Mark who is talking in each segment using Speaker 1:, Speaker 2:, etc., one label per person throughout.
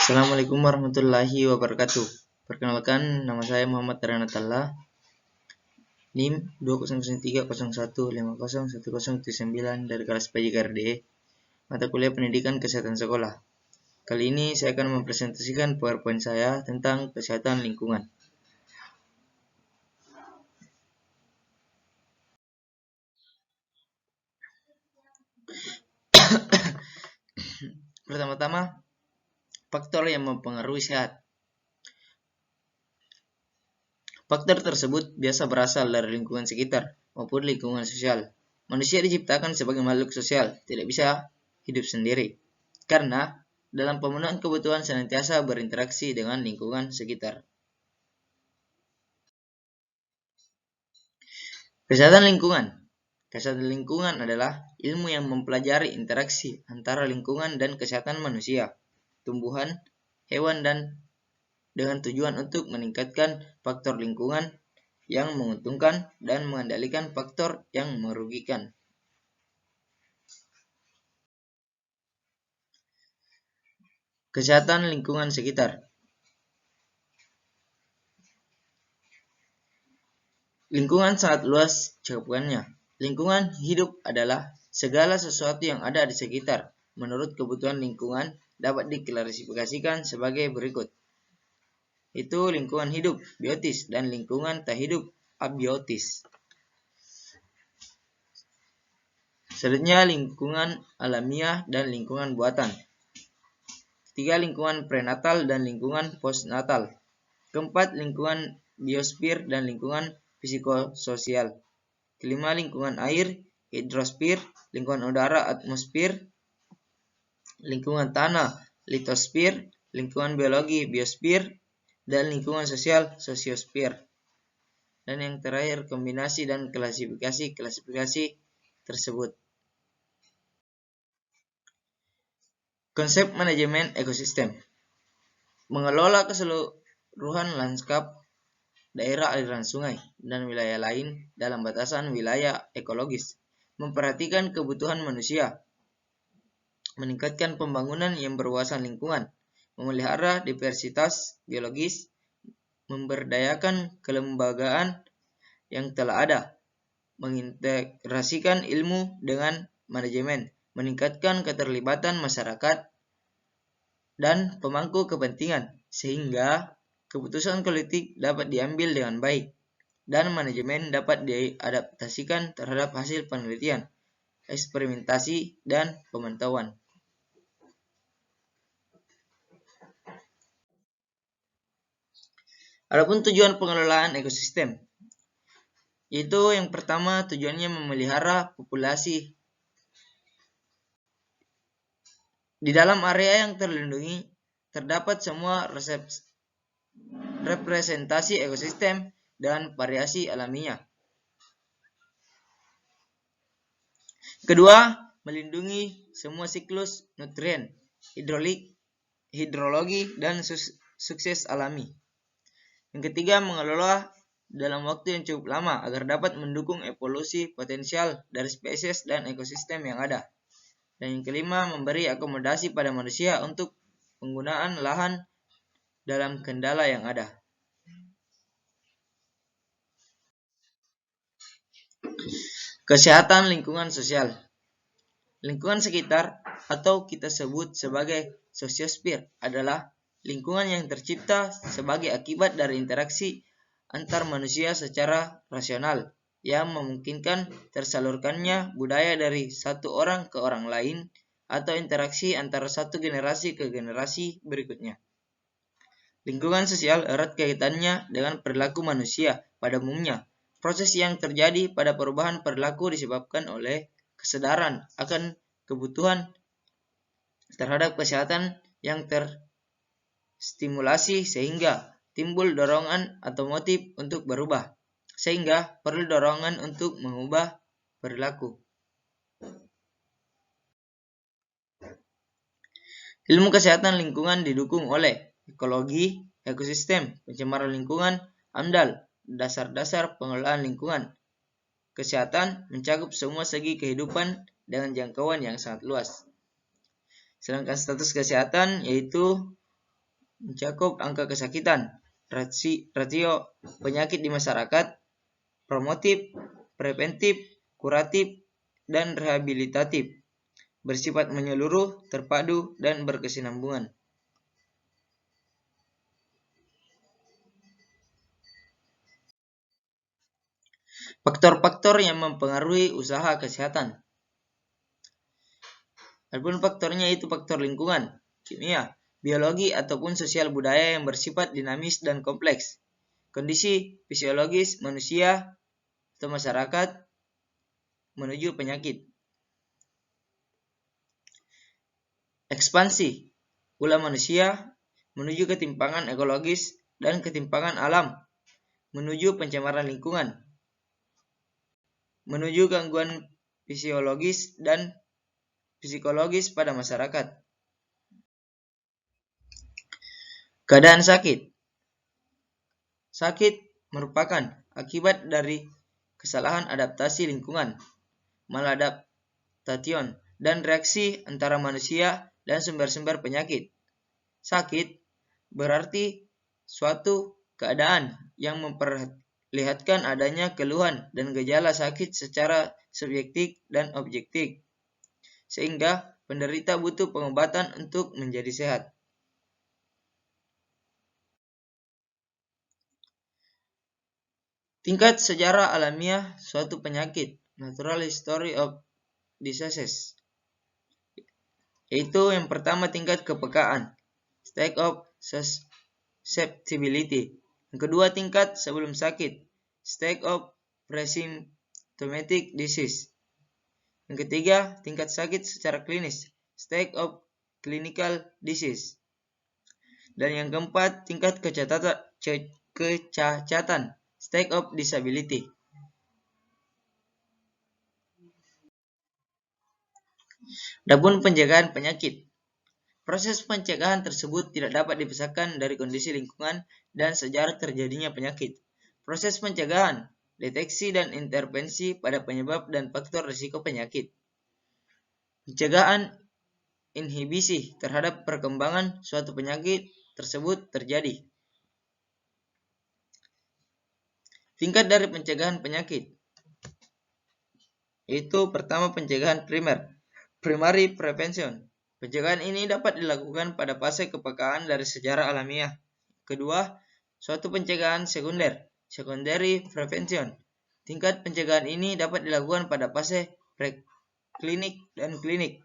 Speaker 1: Assalamualaikum warahmatullahi wabarakatuh. Perkenalkan, nama saya Muhammad Ranatalla, NIM 200301501079 dari kelas PJKRDE, mata kuliah Pendidikan Kesehatan Sekolah. Kali ini saya akan mempresentasikan PowerPoint saya tentang kesehatan lingkungan. Pertama-tama, faktor yang mempengaruhi sehat. Faktor tersebut biasa berasal dari lingkungan sekitar maupun lingkungan sosial. Manusia diciptakan sebagai makhluk sosial, tidak bisa hidup sendiri. Karena dalam pemenuhan kebutuhan senantiasa berinteraksi dengan lingkungan sekitar. Kesehatan lingkungan. Kesehatan lingkungan adalah ilmu yang mempelajari interaksi antara lingkungan dan kesehatan manusia, tumbuhan, hewan, dan dengan tujuan untuk meningkatkan faktor lingkungan yang menguntungkan dan mengendalikan faktor yang merugikan. Kesehatan lingkungan sekitar. Lingkungan sangat luas cakupannya. Lingkungan hidup adalah segala sesuatu yang ada di sekitar. Menurut kebutuhan lingkungan dapat diklasifikasikan sebagai berikut. Itu lingkungan hidup, biotis, dan lingkungan tak hidup, abiotis. Selanjutnya lingkungan alamiah dan lingkungan buatan. Ketiga, lingkungan prenatal dan lingkungan postnatal. Keempat, lingkungan biosfer dan lingkungan psikososial. Kelima, lingkungan air, hidrosfer, lingkungan udara, atmosfer, lingkungan tanah, litosfer, lingkungan biologi, biosfer, dan lingkungan sosial, sosiosfer. Dan yang terakhir, kombinasi dan klasifikasi tersebut. Konsep manajemen ekosistem. Mengelola keseluruhan lanskap daerah aliran sungai dan wilayah lain dalam batasan wilayah ekologis, memperhatikan kebutuhan manusia, meningkatkan pembangunan yang berwawasan lingkungan, memelihara diversitas biologis, memberdayakan kelembagaan yang telah ada, mengintegrasikan ilmu dengan manajemen, meningkatkan keterlibatan masyarakat dan pemangku kepentingan, sehingga keputusan politik dapat diambil dengan baik, dan manajemen dapat diadaptasikan terhadap hasil penelitian, eksperimentasi, dan pemantauan. Adapun tujuan pengelolaan ekosistem, yaitu yang pertama tujuannya memelihara populasi di dalam area yang terlindungi. Terdapat semua representasi ekosistem dan variasi alaminya. Kedua, melindungi semua siklus nutrien, hidrologi, dan sukses alami. Yang ketiga, mengelola dalam waktu yang cukup lama agar dapat mendukung evolusi potensial dari spesies dan ekosistem yang ada. Dan yang kelima, memberi akomodasi pada manusia untuk penggunaan lahan dalam kendala yang ada. Kesehatan lingkungan sosial. Lingkungan sekitar atau kita sebut sebagai sosiosfer adalah lingkungan yang tercipta sebagai akibat dari interaksi antar manusia secara rasional yang memungkinkan tersalurkannya budaya dari satu orang ke orang lain atau interaksi antara satu generasi ke generasi berikutnya. Lingkungan sosial erat kaitannya dengan perilaku manusia pada umumnya. Proses yang terjadi pada perubahan perilaku disebabkan oleh kesadaran akan kebutuhan terhadap kesehatan yang terstimulasi sehingga timbul dorongan atau motif untuk berubah, sehingga perlu dorongan untuk mengubah perilaku. Ilmu kesehatan lingkungan didukung oleh ekologi, ekosistem, pencemaran lingkungan, AMDAL, dasar-dasar pengelolaan lingkungan. Kesehatan mencakup semua segi kehidupan dengan jangkauan yang sangat luas. Sedangkan status kesehatan yaitu mencakup angka kesakitan, rasio penyakit di masyarakat, promotif, preventif, kuratif, dan rehabilitatif, bersifat menyeluruh, terpadu, dan berkesinambungan. Faktor-faktor yang mempengaruhi usaha kesehatan. Adapun faktornya itu faktor lingkungan, kimia, biologi ataupun sosial budaya yang bersifat dinamis dan kompleks. Kondisi fisiologis manusia atau masyarakat menuju penyakit. Ekspansi ulah manusia menuju ketimpangan ekologis dan ketimpangan alam, menuju pencemaran lingkungan, menuju gangguan fisiologis dan psikologis pada masyarakat. Keadaan sakit. Sakit merupakan akibat dari kesalahan adaptasi lingkungan, maladaptation, dan reaksi antara manusia dan sumber-sumber penyakit. Sakit berarti suatu keadaan yang memperlihatkan adanya keluhan dan gejala sakit secara subjektif dan objektif, sehingga penderita butuh pengobatan untuk menjadi sehat. Tingkat sejarah alamiah suatu penyakit, natural history of diseases, yaitu yang pertama tingkat kepekaan, state of susceptibility. Yang kedua tingkat sebelum sakit, state of pre-symptomatic disease. Yang ketiga tingkat sakit secara klinis, state of clinical disease. Dan yang keempat tingkat kecacatan, state of disability. Adapun pencegahan penyakit. Proses pencegahan tersebut tidak dapat dipisahkan dari kondisi lingkungan dan sejarah terjadinya penyakit. Proses pencegahan, deteksi dan intervensi pada penyebab dan faktor risiko penyakit. Pencegahan inhibisi terhadap perkembangan suatu penyakit tersebut terjadi. Tingkat dari pencegahan penyakit. Itu pertama pencegahan primer, primary prevention. Pencegahan ini dapat dilakukan pada fase kepekaan dari sejarah alamiah. Kedua, suatu pencegahan sekunder, secondary prevention. Tingkat pencegahan ini dapat dilakukan pada fase preklinik dan klinik.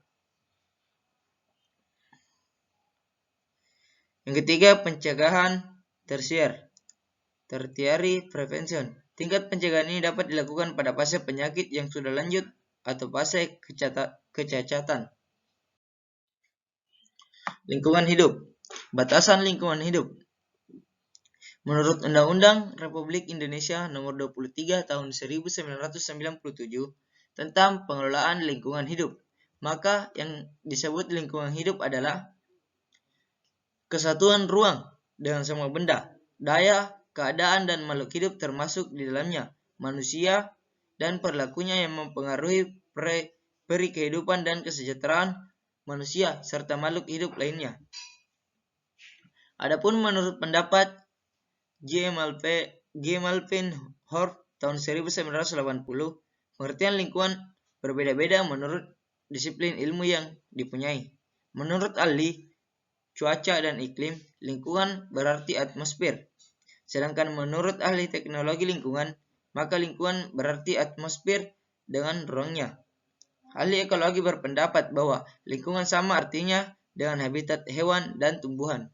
Speaker 1: Yang ketiga, pencegahan tertiary prevention. Tingkat pencegahan ini dapat dilakukan pada fase penyakit yang sudah lanjut atau fase kecacatan. Lingkungan hidup. Batasan lingkungan hidup. Menurut Undang-Undang Republik Indonesia Nomor 23 Tahun 1997 tentang pengelolaan lingkungan hidup, maka yang disebut lingkungan hidup adalah kesatuan ruang dengan semua benda, daya, keadaan dan makhluk hidup termasuk di dalamnya manusia dan perilakunya yang mempengaruhi peri kehidupan dan kesejahteraan manusia serta makhluk hidup lainnya. Adapun menurut pendapat G. Malpenhorst tahun 1980, pengertian lingkungan berbeda-beda menurut disiplin ilmu yang dipunyai. Menurut ahli cuaca dan iklim, lingkungan berarti atmosfer. Sedangkan menurut ahli teknologi lingkungan, maka lingkungan berarti atmosfer dengan ruangnya. Ahli ekologi berpendapat bahwa lingkungan sama artinya dengan habitat hewan dan tumbuhan.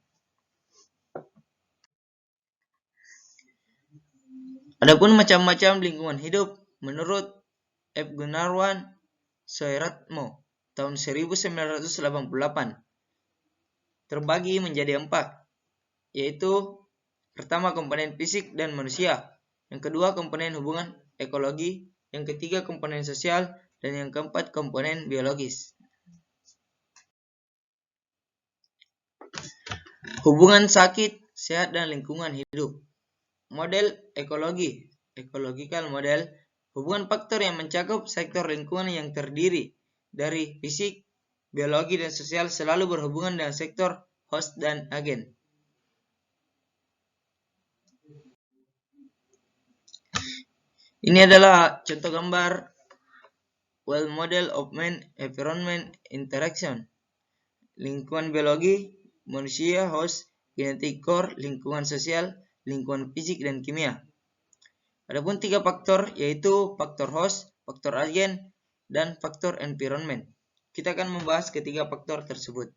Speaker 1: Adapun macam-macam lingkungan hidup menurut F. Gunarwan Soeratmo tahun 1988 terbagi menjadi 4, yaitu pertama komponen fisik dan manusia, yang kedua komponen hubungan ekologi, yang ketiga komponen sosial, dan yang keempat komponen biologis. Hubungan sakit, sehat, dan lingkungan hidup. Model ekologi, ecological model, hubungan faktor yang mencakup sektor lingkungan yang terdiri dari fisik, biologi, dan sosial selalu berhubungan dengan sektor host dan agen. Ini adalah contoh gambar well model of man-environment interaction. Lingkungan biologi, manusia, host, genetic core, lingkungan sosial, lingkungan fisik dan kimia. Adapun 3 faktor yaitu faktor host, faktor agen, dan faktor environment. Kita akan membahas ketiga faktor tersebut.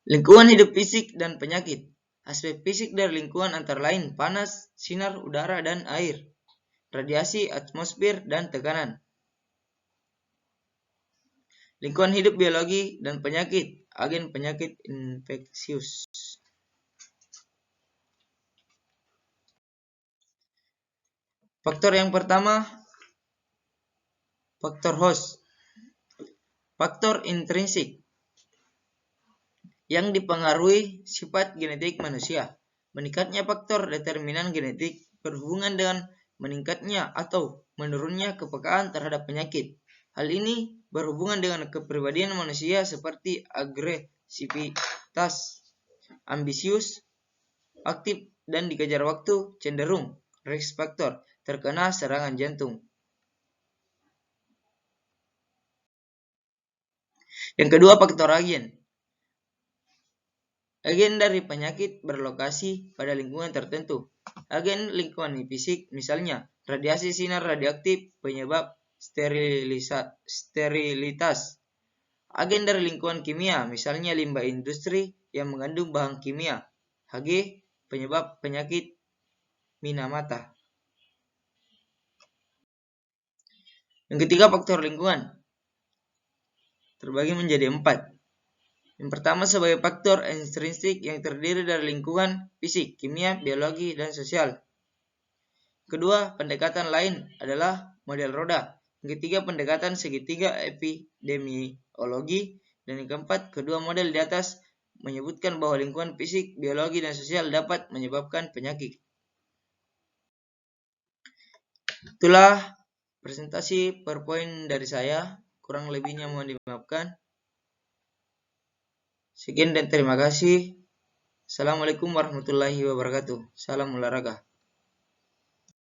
Speaker 1: Lingkungan hidup fisik dan penyakit. Aspek fisik dari lingkungan antara lain panas, sinar udara dan air, radiasi atmosfer dan tekanan. Lingkungan hidup biologi dan penyakit, agen penyakit infeksius. Faktor yang pertama, faktor host. Faktor intrinsik yang dipengaruhi sifat genetik manusia. Meningkatnya faktor determinan genetik berhubungan dengan meningkatnya atau menurunnya kepekaan terhadap penyakit. Hal ini berhubungan dengan kepribadian manusia seperti agresivitas, ambisius, aktif, dan dikejar waktu, cenderung risk factor terkena serangan jantung. Yang kedua, faktor agen. Agen dari penyakit berlokasi pada lingkungan tertentu. Agen lingkungan fisik misalnya radiasi sinar radioaktif penyebab sterilitas. Agen dari lingkungan kimia misalnya limbah industri yang mengandung bahan kimia. Hg penyebab penyakit Minamata. Yang ketiga, faktor lingkungan terbagi menjadi 4. Yang pertama sebagai faktor intrinsik yang terdiri dari lingkungan, fisik, kimia, biologi, dan sosial. Kedua, pendekatan lain adalah model roda. Yang ketiga, pendekatan segitiga epidemiologi. Dan yang keempat, kedua model di atas menyebutkan bahwa lingkungan fisik, biologi, dan sosial dapat menyebabkan penyakit. Itulah presentasi PowerPoint dari saya. Kurang lebihnya mohon dimaafkan. Sekian dan terima kasih. Assalamualaikum warahmatullahi wabarakatuh. Salam olahraga.